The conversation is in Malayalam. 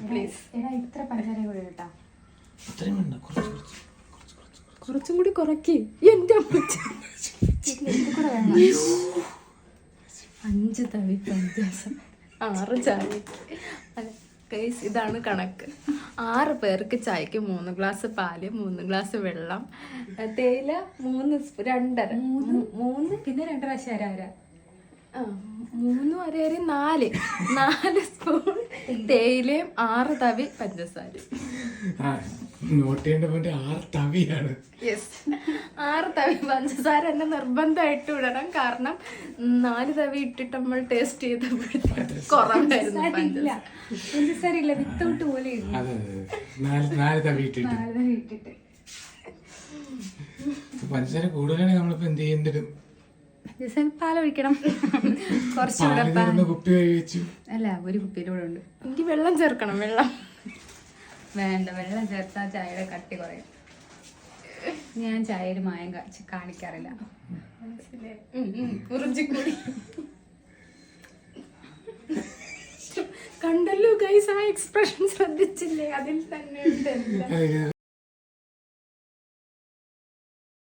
പ്ലീസ്. ഇത്ര പഞ്ചസാര കൂടെ കേട്ടാ. കുറച്ചും കൂടി കുറയ്ക്ക്. എന്റെ 5 തവി പഞ്ചസാര 6 ചായക്ക്. അല്ല ഗൈസ്, ഇതാണ് കണക്ക്. 6 പേർക്ക് ചായക്ക് 3 ഗ്ലാസ് പാല്, 3 ഗ്ലാസ് വെള്ളം, തേയില 3 2.5 3 പിന്നെ 2 പ്രാവശ്യം അര 3 അരയരി 4 സ്പൂൺ തേയിലയും 6 തവി പഞ്ചസാര. 6 തവിയാണ്. യെസ്, 6 തവി പഞ്ചസാര എന്നെ നിർബന്ധമായിട്ട് ഇടണം. കാരണം 4 തവി ഇട്ടിട്ട് നമ്മൾ ടേസ്റ്റ് ചെയ്തപ്പോഴത്തേക്ക് കുറവായിരുന്നു പഞ്ചസാര ഇല്ല, വിത്തൗട്ട് പോലെ ഇട്ടിട്ട്. പഞ്ചസാര കൂടുതലാണെങ്കിൽ നമ്മളിപ്പോ എന്ത് ചെയ്യുന്നിടും? പാലൊഴിക്കണം. കുറച്ചുകൂടെ കുപ്പി കഴിച്ചു. അല്ല, ഒരു കുപ്പിയിലൂടെ ഉണ്ട്. എനിക്ക് വെള്ളം ചേർക്കണം. വെള്ളം വേണ്ട, വെള്ളം ചേർത്താൽ ചായയുടെ കട്ടി കുറയും. ഞാൻ ചായയിൽ മായം കാണിക്കാറില്ല. ഉറിഞ്ചിക്കൂടി കണ്ടല്ലോ ഗൈസ്, ആ എക്സ്പ്രഷൻ ശ്രദ്ധിച്ചില്ലേ? അതിൽ തന്നെ ഉണ്ട് എല്ലാം.